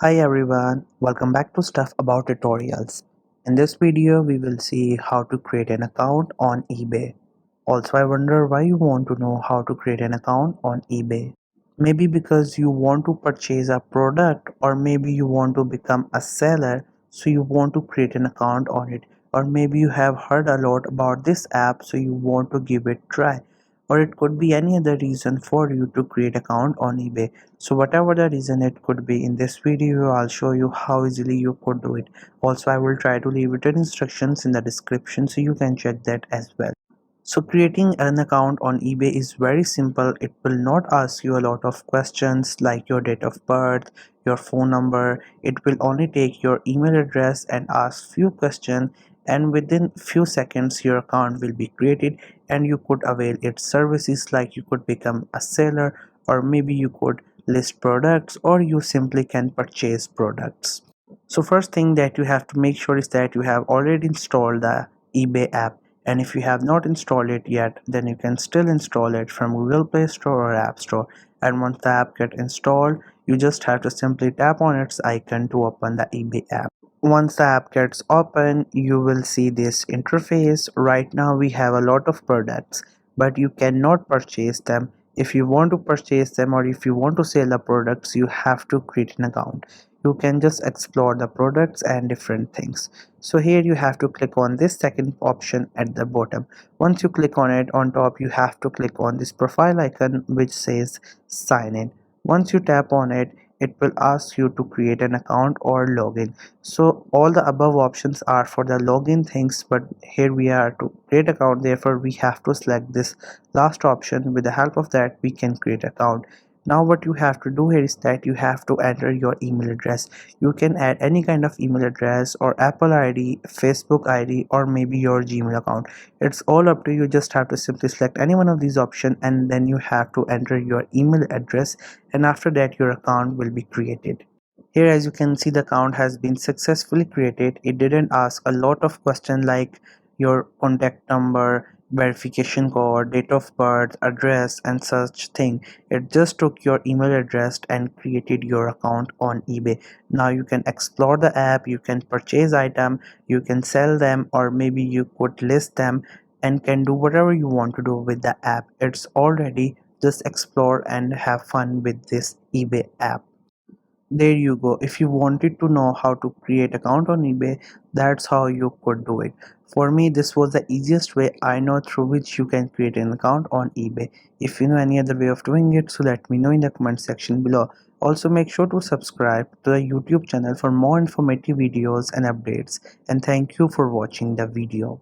Hi everyone, welcome back to Stuff About Tutorials. In this video, we will see how to create an account on eBay. Also, I wonder why you want to know how to create an account on eBay. Maybe because you want to purchase a product, or maybe you want to become a seller, so you want to create an account on it. Or maybe you have heard a lot about this app, so you want to give it a try. Or it could be any other reason for you to create account on eBay. So whatever the reason it could be, in this video I'll show you how easily you could do it. Also, I will try to leave written instructions in the description so you can check that as well. So creating an account on eBay is very simple. It will not ask you a lot of questions like your date of birth, your phone number. It will only take your email address and ask few questions, and within few seconds your account will be created and you could avail its services, like you could become a seller, or maybe you could list products, or you simply can purchase products. So first thing that you have to make sure is that you have already installed the eBay app, and if you have not installed it yet, then you can still install it from Google Play Store or App Store. And once the app gets installed, you just have to simply tap on its icon to open the eBay app. Once the app gets open, you will see this interface. Right now we have a lot of products, but you cannot purchase them. If you want to purchase them, or if you want to sell the products, you have to create an account. You can just explore the products and different things. So here you have to click on this second option at the bottom. Once you click on it, on top you have to click on this profile icon which says sign in. Once you tap on it, it will ask you to create an account or login. So all the above options are for the login things, but here we are to create account, therefore we have to select this last option. With the help of that, we can create account. Now what you have to do here is that you have to enter your email address. You can add any kind of email address, or Apple ID, Facebook ID, or maybe your Gmail account. It's all up to you. Just have to simply select any one of these options, and then you have to enter your email address, and after that your account will be created. Here, as you can see, the account has been successfully created. It didn't ask a lot of questions like your contact number, verification code, date of birth, address, and such thing. It just took your email address and created your account on eBay. Now you can explore the app, you can purchase item, you can sell them, or maybe you could list them, and can do whatever you want to do with the app. It's already, just explore and have fun with this eBay app. There you go. If you wanted to know how to create account on eBay, that's how you could do it. For me, this was the easiest way I know through which you can create an account on eBay. If you know any other way of doing it, so let me know in the comment section below. Also, make sure to subscribe to the YouTube channel for more informative videos and updates. And thank you for watching the video.